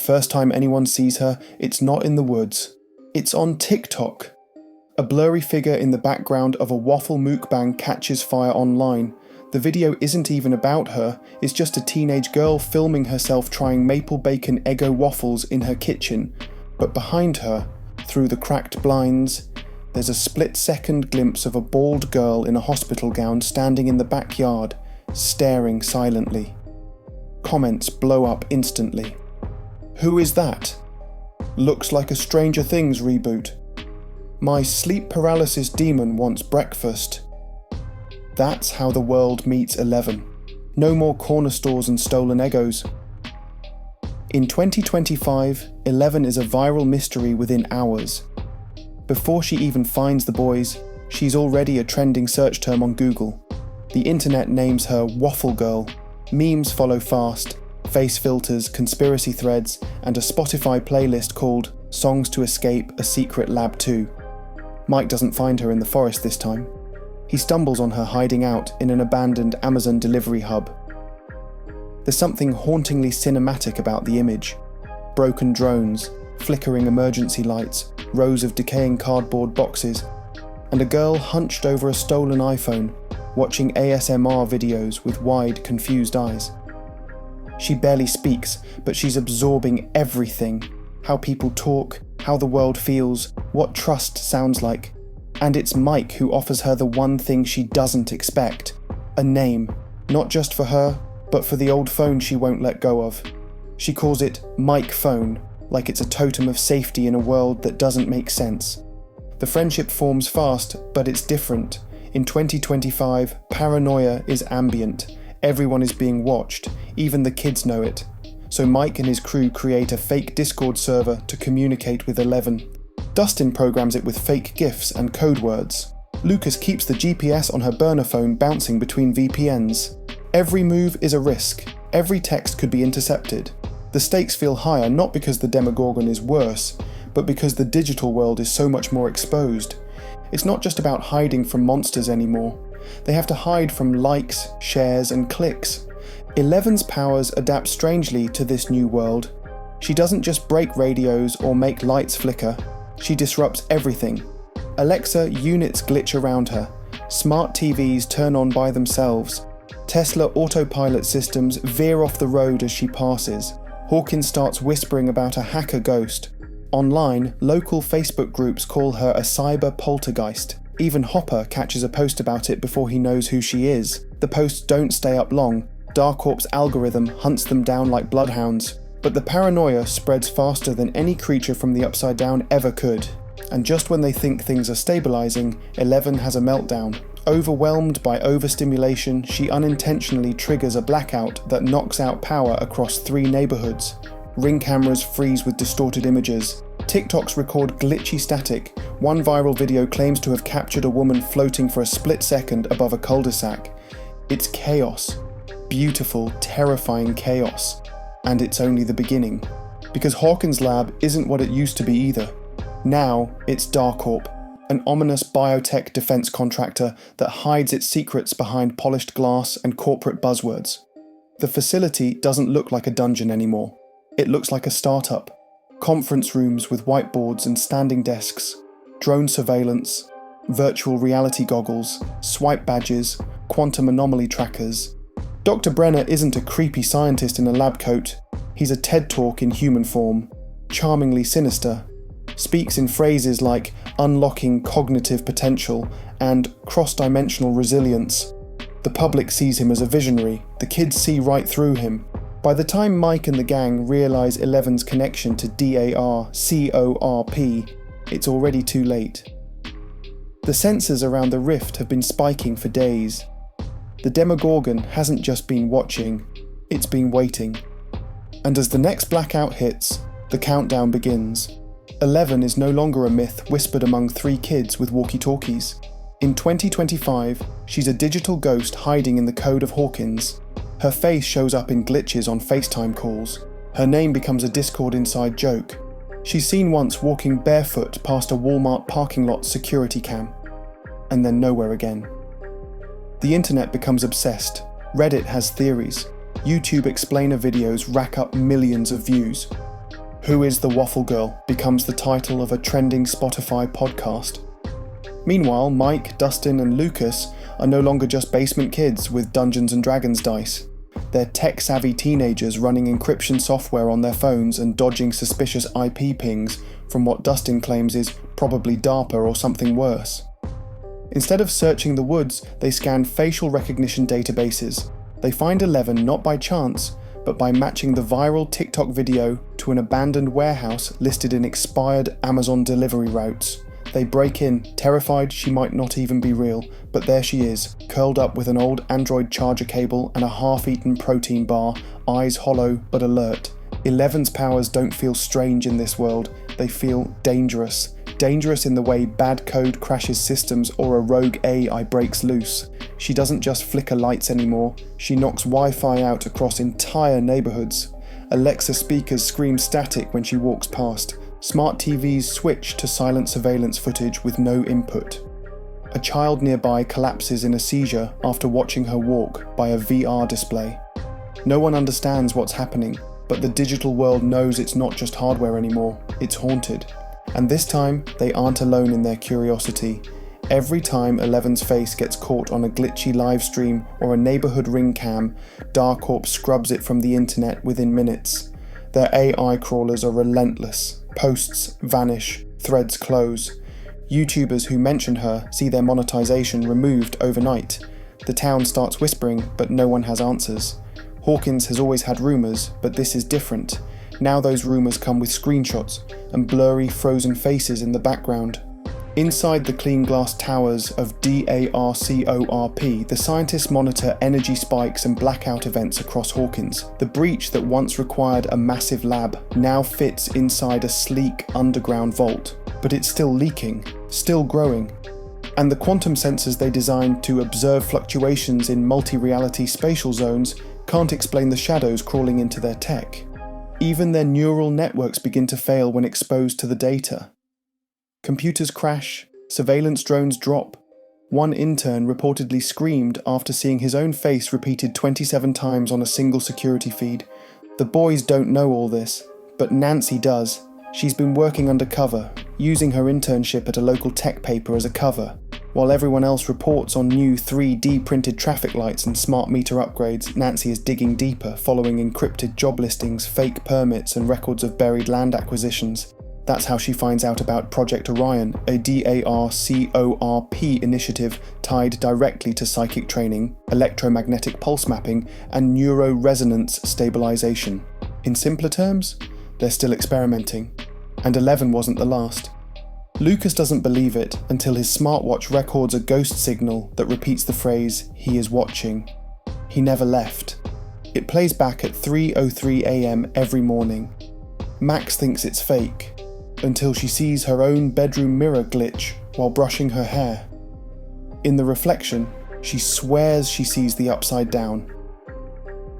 first time anyone sees her, it's not in the woods. It's on TikTok. A blurry figure in the background of a waffle mukbang catches fire online. The video isn't even about her, it's just a teenage girl filming herself trying maple bacon Eggo waffles in her kitchen. But behind her, through the cracked blinds, there's a split-second glimpse of a bald girl in a hospital gown standing in the backyard, staring silently. Comments blow up instantly. Who is that? Looks like a Stranger Things reboot. My sleep paralysis demon wants breakfast. That's how the world meets Eleven. No more corner stores and stolen Eggos. In 2025, Eleven is a viral mystery within hours. Before she even finds the boys, she's already a trending search term on Google. The internet names her Waffle Girl. Memes follow fast, face filters, conspiracy threads, and a Spotify playlist called Songs to Escape a Secret Lab 2. Mike doesn't find her in the forest this time. He stumbles on her hiding out in an abandoned Amazon delivery hub. There's something hauntingly cinematic about the image. Broken drones, flickering emergency lights, rows of decaying cardboard boxes, and a girl hunched over a stolen iPhone, watching ASMR videos with wide, confused eyes. She barely speaks, but she's absorbing everything. How people talk, how the world feels, what trust sounds like. And it's Mike who offers her the one thing she doesn't expect. A name, not just for her, but for the old phone she won't let go of. She calls it Mike Phone, like it's a totem of safety in a world that doesn't make sense. The friendship forms fast, but it's different. In 2025, paranoia is ambient. Everyone is being watched, even the kids know it. So Mike and his crew create a fake Discord server to communicate with Eleven. Dustin programs it with fake GIFs and code words. Lucas keeps the GPS on her burner phone bouncing between VPNs. Every move is a risk. Every text could be intercepted. The stakes feel higher not because the Demogorgon is worse, but because the digital world is so much more exposed. It's not just about hiding from monsters anymore. They have to hide from likes, shares, and clicks. Eleven's powers adapt strangely to this new world. She doesn't just break radios or make lights flicker. She disrupts everything. Alexa units glitch around her. Smart TVs turn on by themselves. Tesla autopilot systems veer off the road as she passes. Hawkins starts whispering about a hacker ghost. Online, local Facebook groups call her a cyber poltergeist. Even Hopper catches a post about it before he knows who she is. The posts don't stay up long. Darkorp's algorithm hunts them down like bloodhounds. But the paranoia spreads faster than any creature from the Upside Down ever could. And just when they think things are stabilizing, Eleven has a meltdown. Overwhelmed by overstimulation, she unintentionally triggers a blackout that knocks out power across 3 neighborhoods. Ring cameras freeze with distorted images. TikToks record glitchy static. One viral video claims to have captured a woman floating for a split second above a cul-de-sac. It's chaos. Beautiful, terrifying chaos. And it's only the beginning. Because Hawkins' lab isn't what it used to be either. Now, it's Darkorp, an ominous biotech defense contractor that hides its secrets behind polished glass and corporate buzzwords. The facility doesn't look like a dungeon anymore. It looks like a startup. Conference rooms with whiteboards and standing desks, drone surveillance, virtual reality goggles, swipe badges, quantum anomaly trackers. Dr. Brenner isn't a creepy scientist in a lab coat. He's a TED Talk in human form, charmingly sinister, speaks in phrases like unlocking cognitive potential and cross-dimensional resilience. The public sees him as a visionary. The kids see right through him. By the time Mike and the gang realise Eleven's connection to DARCORP, it's already too late. The sensors around the rift have been spiking for days. The Demogorgon hasn't just been watching, it's been waiting. And as the next blackout hits, the countdown begins. Eleven is no longer a myth whispered among 3 kids with walkie-talkies. In 2025, she's a digital ghost hiding in the code of Hawkins. Her face shows up in glitches on FaceTime calls. Her name becomes a Discord inside joke. She's seen once walking barefoot past a Walmart parking lot security cam. And then nowhere again. The internet becomes obsessed. Reddit has theories. YouTube explainer videos rack up millions of views. Who is the Waffle Girl becomes the title of a trending Spotify podcast. Meanwhile, Mike, Dustin, and Lucas are no longer just basement kids with Dungeons & Dragons dice. They're tech-savvy teenagers running encryption software on their phones and dodging suspicious IP pings from what Dustin claims is probably DARPA or something worse. Instead of searching the woods, they scan facial recognition databases. They find 11 not by chance, but by matching the viral TikTok video to an abandoned warehouse listed in expired Amazon delivery routes. They break in, terrified she might not even be real, but there she is, curled up with an old Android charger cable and a half-eaten protein bar, eyes hollow but alert. 11's powers don't feel strange in this world, they feel dangerous. Dangerous in the way bad code crashes systems or a rogue AI breaks loose. She doesn't just flicker lights anymore, she knocks Wi-Fi out across entire neighbourhoods. Alexa speakers scream static when she walks past. Smart TVs switch to silent surveillance footage with no input. A child nearby collapses in a seizure after watching her walk by a VR display. No one understands what's happening, but the digital world knows it's not just hardware anymore, it's haunted. And this time, they aren't alone in their curiosity. Every time 11's face gets caught on a glitchy live stream or a neighbourhood ring cam, Dark Corp scrubs it from the internet within minutes. Their AI crawlers are relentless. Posts vanish, threads close. YouTubers who mention her see their monetization removed overnight. The town starts whispering, but no one has answers. Hawkins has always had rumours, but this is different. Now those rumours come with screenshots and blurry frozen faces in the background. Inside the clean glass towers of DARCORP, the scientists monitor energy spikes and blackout events across Hawkins. The breach that once required a massive lab now fits inside a sleek underground vault, but it's still leaking, still growing. And the quantum sensors they designed to observe fluctuations in multi-reality spatial zones can't explain the shadows crawling into their tech. Even their neural networks begin to fail when exposed to the data. Computers crash, surveillance drones drop. One intern reportedly screamed after seeing his own face repeated 27 times on a single security feed. The boys don't know all this, but Nancy does. She's been working undercover, using her internship at a local tech paper as a cover. While everyone else reports on new 3D printed traffic lights and smart meter upgrades, Nancy is digging deeper, following encrypted job listings, fake permits, and records of buried land acquisitions. That's how she finds out about Project Orion, a DARCORP initiative tied directly to psychic training, electromagnetic pulse mapping, and neuroresonance stabilization. In simpler terms, they're still experimenting. And 11 wasn't the last. Lucas doesn't believe it until his smartwatch records a ghost signal that repeats the phrase, "He is watching." He never left. It plays back at 3:03 AM every morning. Max thinks it's fake, until she sees her own bedroom mirror glitch while brushing her hair. In the reflection, she swears she sees the Upside Down.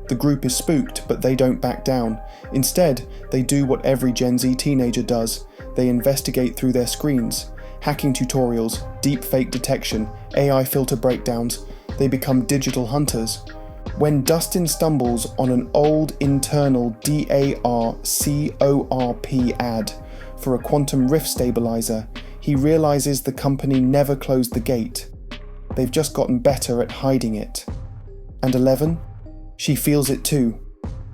The group is spooked, but they don't back down. Instead, they do what every Gen Z teenager does. They investigate through their screens. Hacking tutorials, deepfake detection, AI filter breakdowns. They become digital hunters. When Dustin stumbles on an old internal DARCORP ad for a quantum rift stabilizer, he realizes the company never closed the gate. They've just gotten better at hiding it. And 11? She feels it too.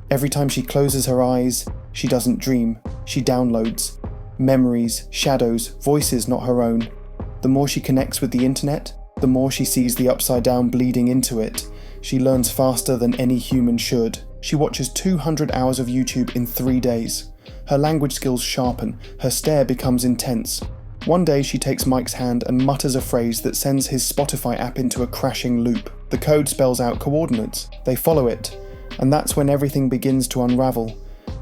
Every time she closes her eyes, she doesn't dream, she downloads. Memories, shadows, voices not her own. The more she connects with the internet, the more she sees the Upside Down bleeding into it. She learns faster than any human should. She watches 200 hours of YouTube in 3 days. Her language skills sharpen, her stare becomes intense. One day she takes Mike's hand and mutters a phrase that sends his Spotify app into a crashing loop. The code spells out coordinates. They follow it, and that's when everything begins to unravel.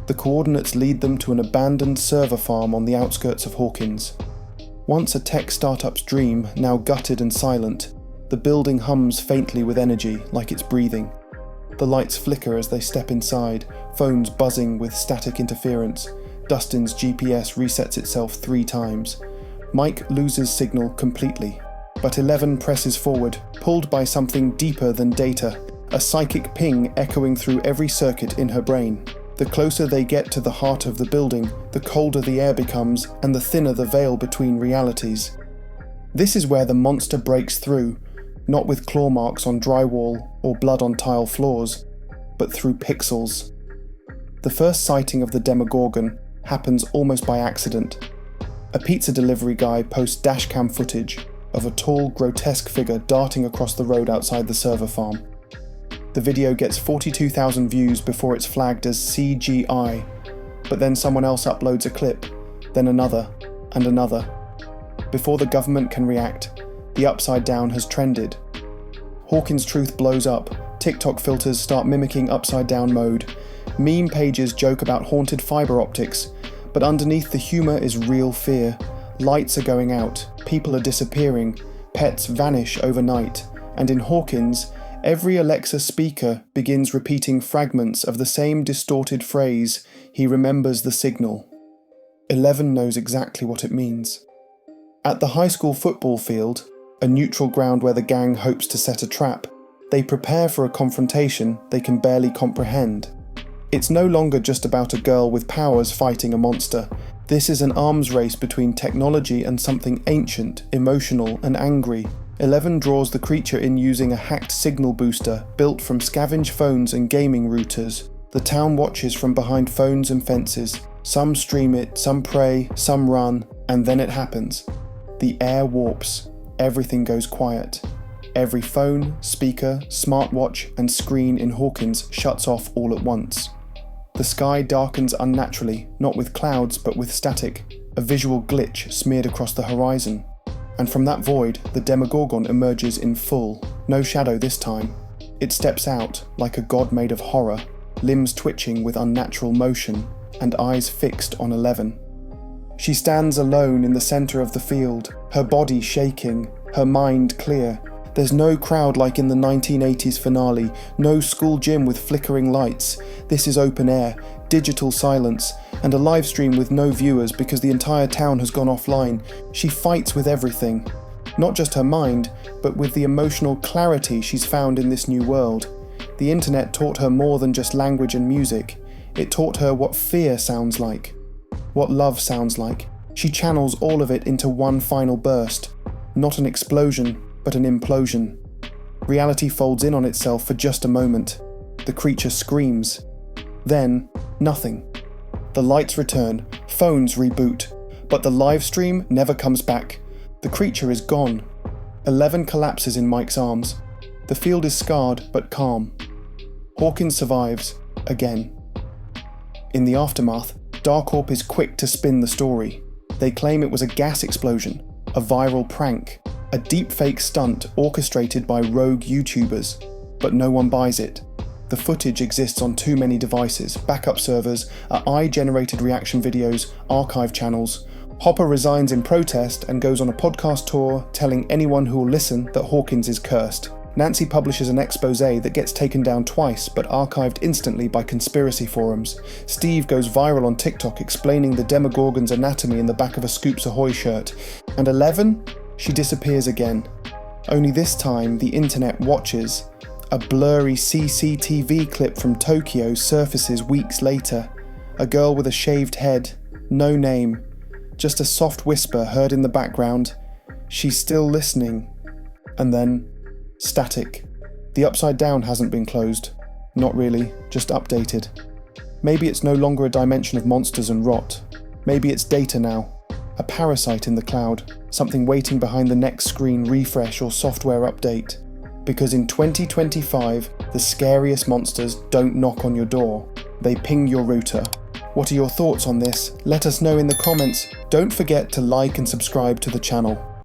The coordinates lead them to an abandoned server farm on the outskirts of Hawkins. Once a tech startup's dream, now gutted and silent, the building hums faintly with energy, like it's breathing. The lights flicker as they step inside, phones buzzing with static interference. Dustin's GPS resets itself 3 times. Mike loses signal completely, but 11 presses forward, pulled by something deeper than data, a psychic ping echoing through every circuit in her brain. The closer they get to the heart of the building, the colder the air becomes and the thinner the veil between realities. This is where the monster breaks through, not with claw marks on drywall or blood on tile floors, but through pixels. The first sighting of the Demogorgon happens almost by accident. A pizza delivery guy posts dashcam footage of a tall, grotesque figure darting across the road outside the server farm. The video gets 42,000 views before it's flagged as CGI, but then someone else uploads a clip, then another, and another. Before the government can react, the Upside Down has trended. Hawkins' truth blows up, TikTok filters start mimicking Upside Down mode, meme pages joke about haunted fibre optics, but underneath the humour is real fear. Lights are going out, people are disappearing, pets vanish overnight, and in Hawkins, every Alexa speaker begins repeating fragments of the same distorted phrase, "He remembers the signal." 11 knows exactly what it means. At the high school football field, a neutral ground where the gang hopes to set a trap, they prepare for a confrontation they can barely comprehend. It's no longer just about a girl with powers fighting a monster. This is an arms race between technology and something ancient, emotional, and angry. 11 draws the creature in using a hacked signal booster built from scavenged phones and gaming routers. The town watches from behind phones and fences. Some stream it, some pray, some run, and then it happens. The air warps. Everything goes quiet. Every phone, speaker, smartwatch, and screen in Hawkins shuts off all at once. The sky darkens unnaturally, not with clouds but with static, a visual glitch smeared across the horizon. And from that void, the Demogorgon emerges in full, no shadow this time. It steps out like a god made of horror, limbs twitching with unnatural motion, and eyes fixed on 11. She stands alone in the centre of the field, her body shaking, her mind clear. There's no crowd like in the 1980s finale, no school gym with flickering lights. This is open air, digital silence, and a live stream with no viewers because the entire town has gone offline. She fights with everything. Not just her mind, but with the emotional clarity she's found in this new world. The internet taught her more than just language and music. It taught her what fear sounds like, what love sounds like. She channels all of it into one final burst. Not an explosion, but an implosion. Reality folds in on itself for just a moment. The creature screams. Then, nothing. The lights return, phones reboot, but the live stream never comes back. The creature is gone. 11 collapses in Mike's arms. The field is scarred, but calm. Hawkins survives, again. In the aftermath, Dark Corp is quick to spin the story. They claim it was a gas explosion, a viral prank, a deepfake stunt orchestrated by rogue YouTubers, but no one buys it. The footage exists on too many devices, backup servers, AI-generated reaction videos, archive channels. Hopper resigns in protest and goes on a podcast tour telling anyone who will listen that Hawkins is cursed. Nancy publishes an expose that gets taken down twice but archived instantly by conspiracy forums. Steve goes viral on TikTok explaining the Demogorgon's anatomy in the back of a Scoops Ahoy shirt. And 11? She disappears again. Only this time the internet watches. A blurry CCTV clip from Tokyo surfaces weeks later. A girl with a shaved head, no name, just a soft whisper heard in the background. She's still listening. And then, static. The Upside Down hasn't been closed. Not really, just updated. Maybe it's no longer a dimension of monsters and rot. Maybe it's data now. A parasite in the cloud, something waiting behind the next screen refresh or software update. Because in 2025, the scariest monsters don't knock on your door, they ping your router. What are your thoughts on this? Let us know in the comments. Don't forget to like and subscribe to the channel.